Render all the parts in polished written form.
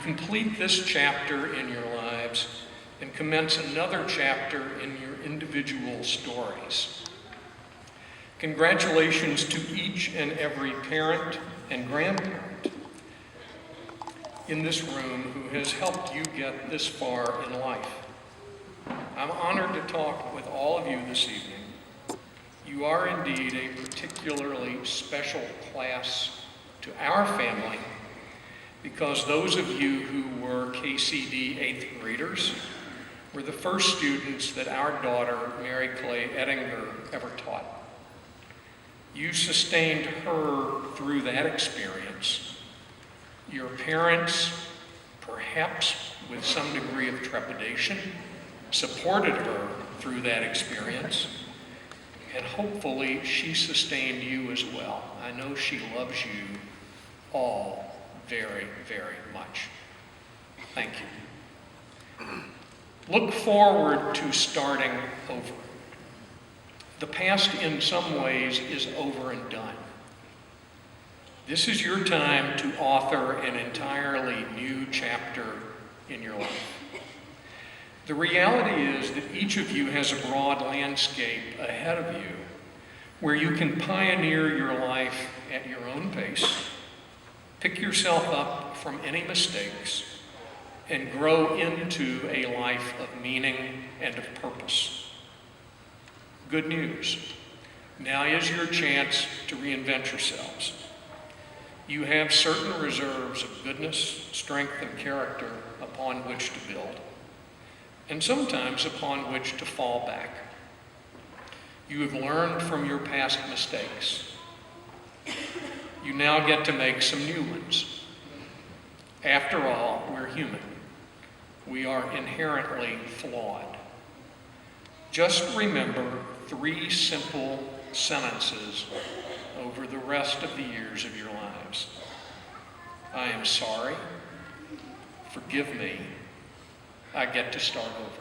complete this chapter in your lives and commence another chapter in your individual stories. Congratulations to each and every parent and grandparent in this room who has helped you get this far in life. I'm honored to talk with all of you this evening. You are indeed a particularly special class to our family because those of you who were KCD 8th graders were the first students that our daughter, Mary Clay Ettinger, ever taught. You sustained her through that experience. Your parents, perhaps with some degree of trepidation, supported her through that experience, and hopefully she sustained you as well. I know she loves you all very, very much. Thank you. Look forward to starting over. The past in some ways is over and done. This is your time to author an entirely new chapter in your life. The reality is that each of you has a broad landscape ahead of you where you can pioneer your life at your own pace, pick yourself up from any mistakes, and grow into a life of meaning and of purpose. Good news. Now is your chance to reinvent yourselves. You have certain reserves of goodness, strength, and character upon which to build, and sometimes upon which to fall back. You have learned from your past mistakes. You now get to make some new ones. After all, we're human. We are inherently flawed. Just remember 3 simple sentences over the rest of the years of your lives. I am sorry. Forgive me. I get to start over.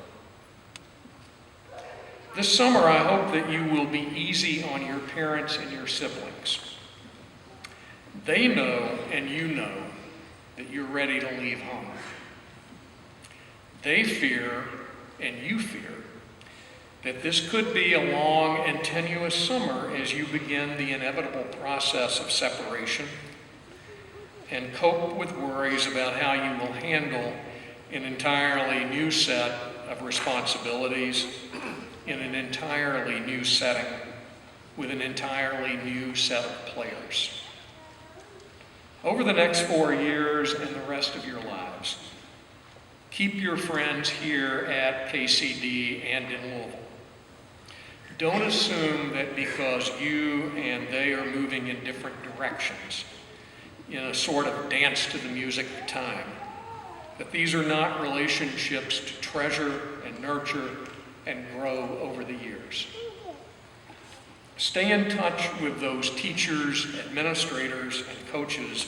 This summer, I hope that you will be easy on your parents and your siblings. They know and you know that you're ready to leave home. They fear and you fear that this could be a long and tenuous summer as you begin the inevitable process of separation and cope with worries about how you will handle an entirely new set of responsibilities in an entirely new setting with an entirely new set of players. Over the next 4 years and the rest of your lives, keep your friends here at KCD and in Louisville. Don't assume that because you and they are moving in different directions, in a sort of dance to the music of time, that these are not relationships to treasure and nurture and grow over the years. Stay in touch with those teachers, administrators, and coaches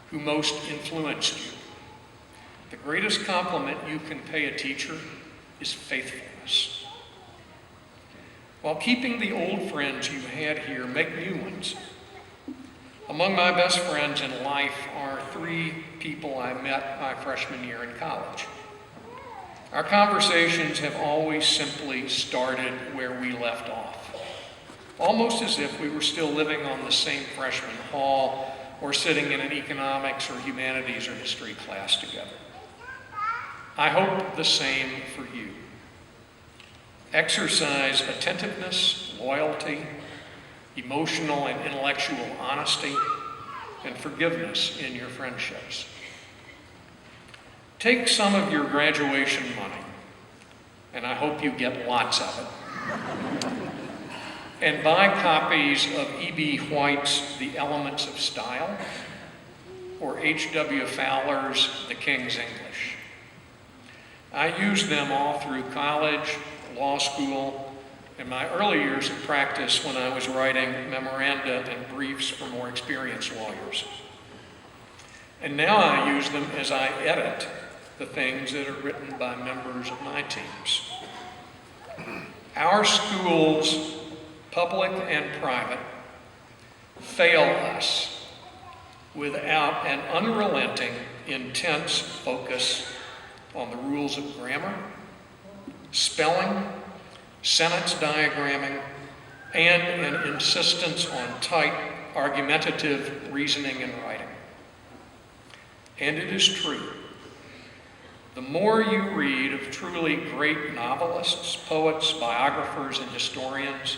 who most influenced you. The greatest compliment you can pay a teacher is faithfulness. While keeping the old friends you had here, make new ones. Among my best friends in life are 3 people I met my freshman year in college. Our conversations have always simply started where we left off, almost as if we were still living on the same freshman hall or sitting in an economics or humanities or history class together. I hope the same for you. Exercise attentiveness, loyalty, emotional and intellectual honesty, and forgiveness in your friendships. Take some of your graduation money, and I hope you get lots of it, and buy copies of E.B. White's The Elements of Style or H.W. Fowler's The King's English. I used them all through college, law school, and my early years of practice when I was writing memoranda and briefs for more experienced lawyers. And now I use them as I edit the things that are written by members of my teams. Our schools, public and private, fail us without an unrelenting intense focus on the rules of grammar, spelling, sentence diagramming, and an insistence on tight, argumentative reasoning and writing. And it is true. The more you read of truly great novelists, poets, biographers, and historians,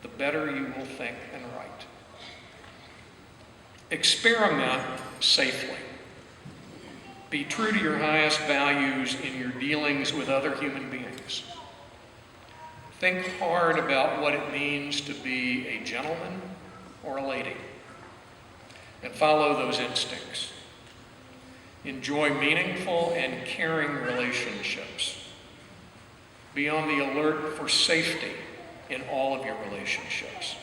the better you will think and write. Experiment safely. Be true to your highest values in your dealings with other human beings. Think hard about what it means to be a gentleman or a lady, and follow those instincts. Enjoy meaningful and caring relationships. Be on the alert for safety in all of your relationships.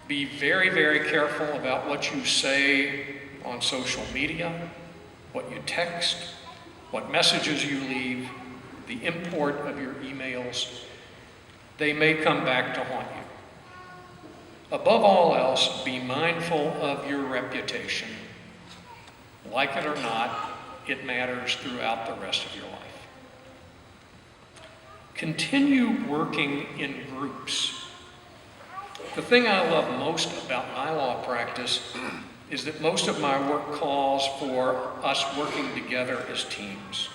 Be very, very careful about what you say on social media, what you text, what messages you leave, the import of your emails. They may come back to haunt you. Above all else, be mindful of your reputation. Like it or not, it matters throughout the rest of your life. Continue working in groups. The thing I love most about my law practice is that most of my work calls for us working together as teams.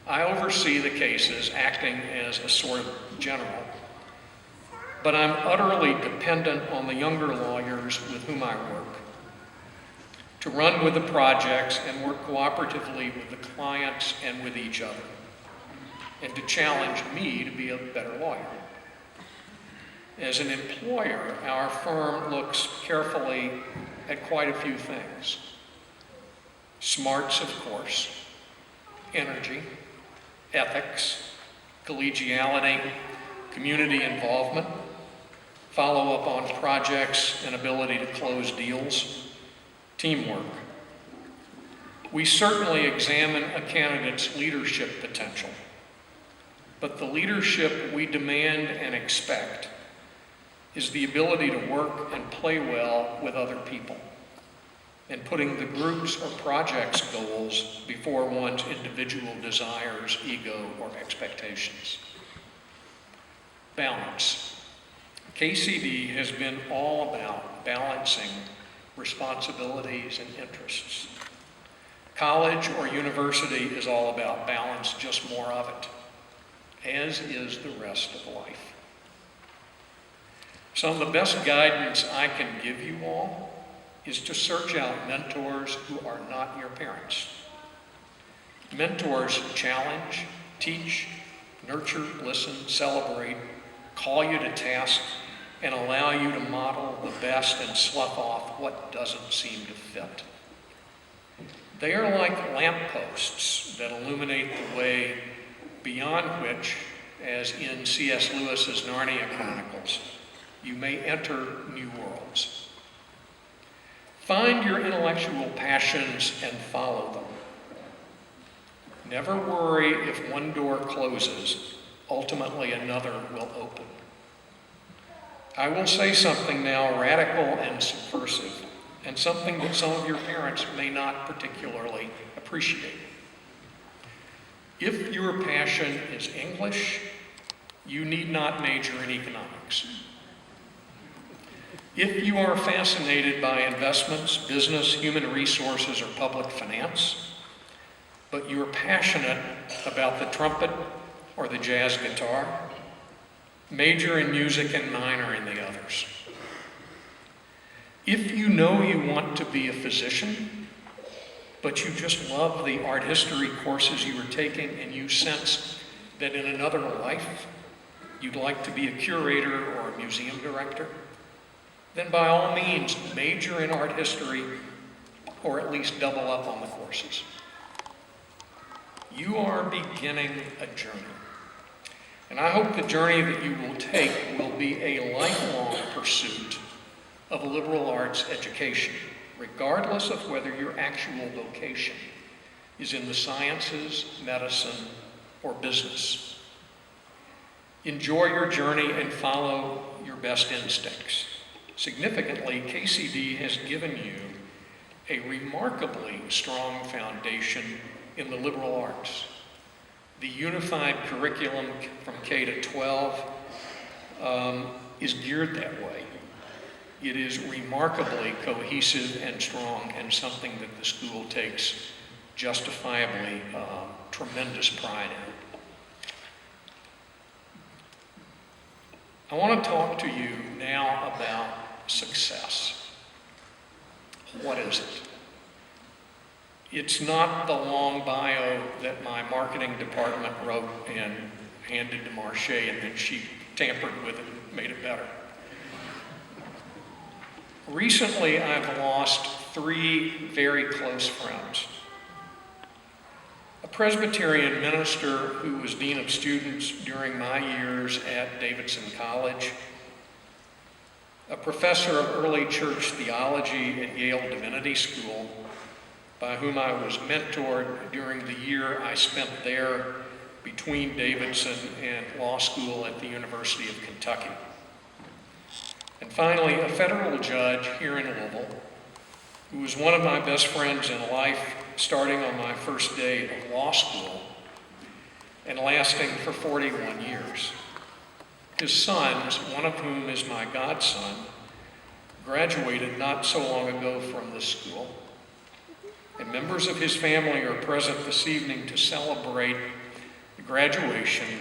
I oversee the cases, acting as a sort of general, but I'm utterly dependent on the younger lawyers with whom I work to run with the projects and work cooperatively with the clients and with each other, and to challenge me to be a better lawyer. As an employer, our firm looks carefully at quite a few things. Smarts, of course, energy, ethics, collegiality, community involvement, follow up on projects and ability to close deals, teamwork. We certainly examine a candidate's leadership potential, but the leadership we demand and expect is the ability to work and play well with other people, and putting the group's or project's goals before one's individual desires, ego, or expectations. Balance. KCD has been all about balancing responsibilities and interests. College or university is all about balance, just more of it, as is the rest of life. Some of the best guidance I can give you all is to search out mentors who are not your parents. Mentors challenge, teach, nurture, listen, celebrate, call you to task, and allow you to model the best and slough off what doesn't seem to fit. They are like lampposts that illuminate the way beyond which, as in C.S. Lewis's Narnia Chronicles, you may enter new worlds. Find your intellectual passions and follow them. Never worry if one door closes, ultimately another will open. I will say something now radical and subversive, and something that some of your parents may not particularly appreciate. If your passion is English, you need not major in economics. If you are fascinated by investments, business, human resources, or public finance, but you're passionate about the trumpet or the jazz guitar, major in music and minor in the others. If you know you want to be a physician, but you just love the art history courses you were taking and you sense that in another life you'd like to be a curator or a museum director, then by all means major in art history or at least double up on the courses. You are beginning a journey. And I hope the journey that you will take will be a lifelong pursuit of a liberal arts education, regardless of whether your actual vocation is in the sciences, medicine, or business. Enjoy your journey and follow your best instincts. Significantly, KCD has given you a remarkably strong foundation in the liberal arts. The unified curriculum from K to 12 is geared that way. It is remarkably cohesive and strong, and something that the school takes justifiably tremendous pride in. I want to talk to you now about success. What is it? It's not the long bio that my marketing department wrote and handed to Marche, and then she tampered with it and made it better. Recently, I've lost 3 very close friends. A Presbyterian minister who was dean of students during my years at Davidson College, a professor of early church theology at Yale Divinity School, by whom I was mentored during the year I spent there between Davidson and law school at the University of Kentucky. And finally, a federal judge here in Louisville, who was one of my best friends in life, starting on my first day of law school and lasting for 41 years. His sons, one of whom is my godson, graduated not so long ago from this school, and members of his family are present this evening to celebrate the graduation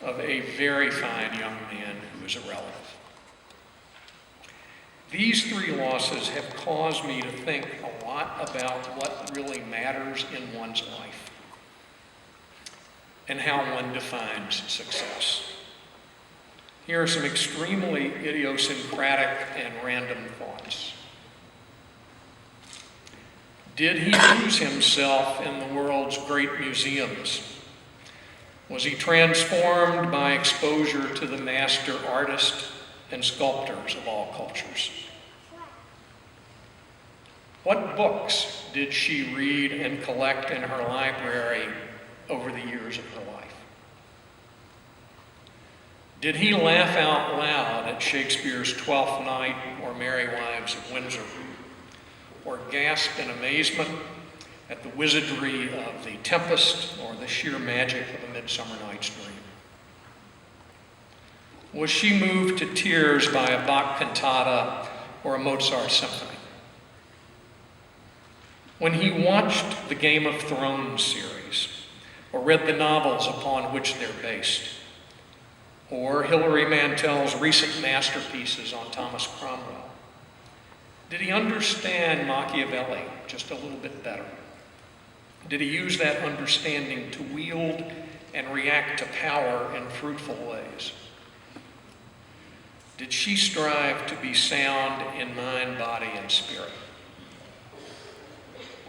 of a very fine young man who is a relative. These 3 losses have caused me to think a lot about what really matters in one's life and how one defines success. Here are some extremely idiosyncratic and random thoughts. Did he lose himself in the world's great museums? Was he transformed by exposure to the master artist and sculptors of all cultures? What books did she read and collect in her library over the years of her life? Did he laugh out loud at Shakespeare's Twelfth Night or Merry Wives of Windsor? Or gasp in amazement at the wizardry of The Tempest or the sheer magic of A Midsummer Night's Dream? Was she moved to tears by a Bach cantata or a Mozart symphony? When he watched the Game of Thrones series, or read the novels upon which they're based, or Hilary Mantel's recent masterpieces on Thomas Cromwell, did he understand Machiavelli just a little bit better? Did he use that understanding to wield and react to power in fruitful ways? Did she strive to be sound in mind, body, and spirit?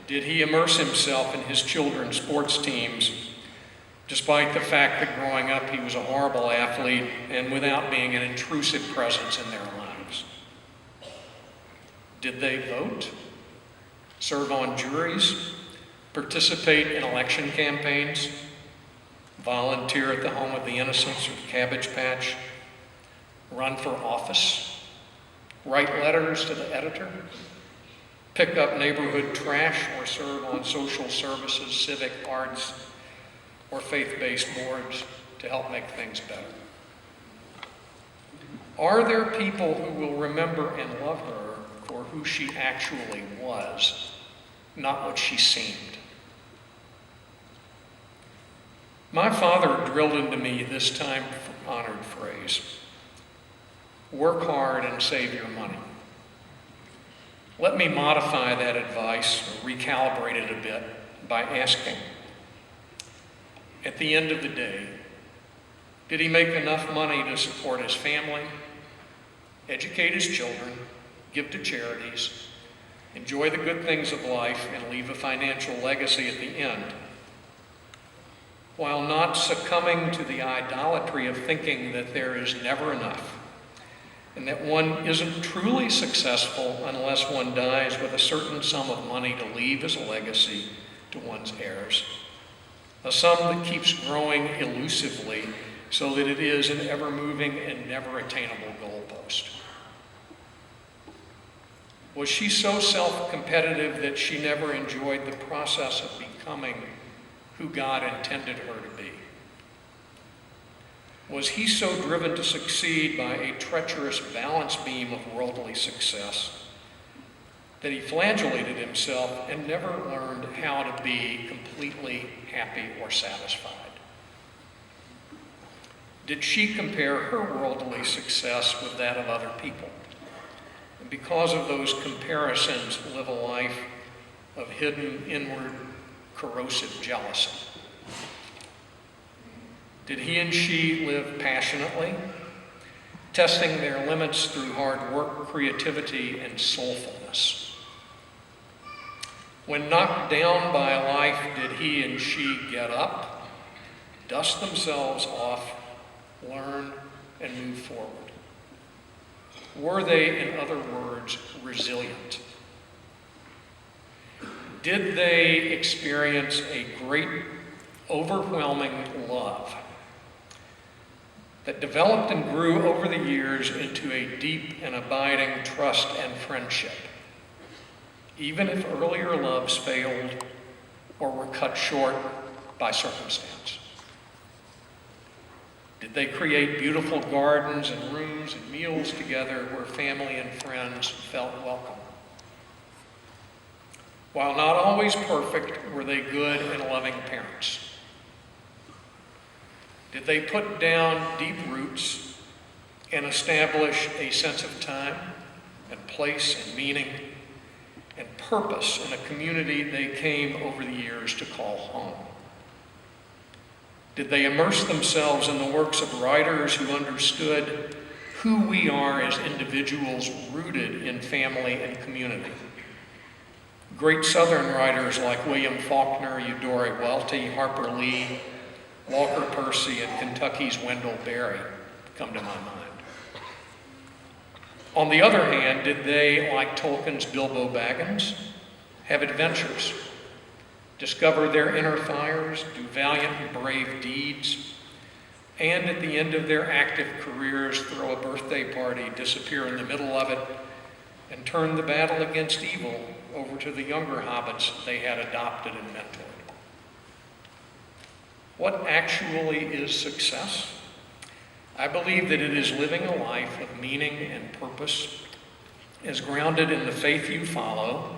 Did he immerse himself in his children's sports teams, despite the fact that growing up he was a horrible athlete and without being an intrusive presence in their lives? Did they vote, serve on juries, participate in election campaigns, volunteer at the Home of the Innocents or Cabbage Patch, run for office, write letters to the editor, pick up neighborhood trash, or serve on social services, civic arts, or faith-based boards to help make things better? Are there people who will remember and love her for who she actually was, not what she seemed? My father drilled into me this time-honored phrase: work hard and save your money. Let me modify that advice, or recalibrate it a bit, by asking, at the end of the day, did he make enough money to support his family, educate his children, give to charities, enjoy the good things of life, and leave a financial legacy at the end, while not succumbing to the idolatry of thinking that there is never enough, and that one isn't truly successful unless one dies with a certain sum of money to leave as a legacy to one's heirs, a sum that keeps growing elusively so that it is an ever-moving and never-attainable goalpost. Was she so self-competitive that she never enjoyed the process of becoming who God intended her to be? Was he so driven to succeed by a treacherous balance beam of worldly success that he flagellated himself and never learned how to be completely happy or satisfied? Did she compare her worldly success with that of other people? And because of those comparisons, live a life of hidden, inward, corrosive jealousy? Did he and she live passionately, testing their limits through hard work, creativity, and soulfulness? When knocked down by life, did he and she get up, dust themselves off, learn, and move forward? Were they, in other words, resilient? Did they experience a great, overwhelming love that developed and grew over the years into a deep and abiding trust and friendship, even if earlier loves failed or were cut short by circumstance? Did they create beautiful gardens and rooms and meals together where family and friends felt welcome? While not always perfect, were they good and loving parents? Did they put down deep roots and establish a sense of time and place and meaning and purpose in a community they came over the years to call home? Did they immerse themselves in the works of writers who understood who we are as individuals rooted in family and community? Great Southern writers like William Faulkner, Eudora Welty, Harper Lee, Walker Percy, and Kentucky's Wendell Berry come to my mind. On the other hand, did they, like Tolkien's Bilbo Baggins, have adventures, discover their inner fires, do valiant and brave deeds, and at the end of their active careers throw a birthday party, disappear in the middle of it, and turn the battle against evil over to the younger hobbits they had adopted and mentored? What actually is success? I believe that it is living a life of meaning and purpose as grounded in the faith you follow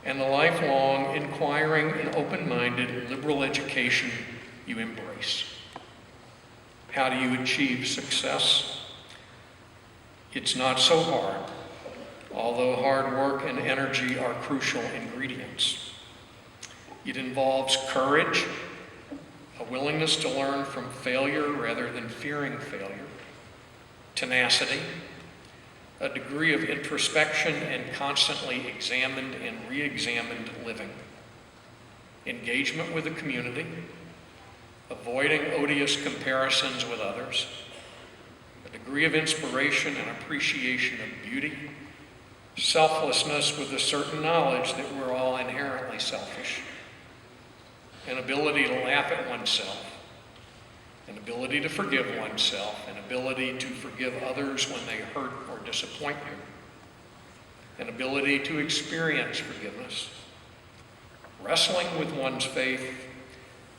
and the lifelong, inquiring, and open-minded liberal education you embrace. How do you achieve success? It's not so hard, although hard work and energy are crucial ingredients. It involves courage, a willingness to learn from failure rather than fearing failure, tenacity, a degree of introspection and constantly examined and re-examined living, engagement with the community, avoiding odious comparisons with others, a degree of inspiration and appreciation of beauty, selflessness with a certain knowledge that we're all inherently selfish, an ability to laugh at oneself, an ability to forgive oneself, an ability to forgive others when they hurt or disappoint you, an ability to experience forgiveness, wrestling with one's faith,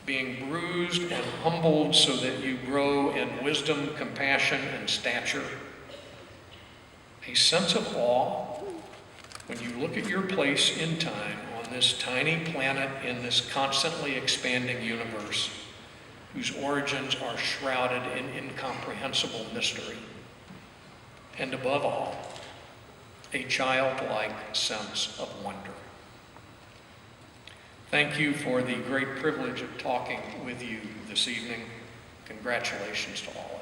being bruised and humbled so that you grow in wisdom, compassion, and stature, a sense of awe when you look at your place in time on this tiny planet in this constantly expanding universe whose origins are shrouded in incomprehensible mystery. And above all, a childlike sense of wonder. Thank you for the great privilege of talking with you this evening. Congratulations to all.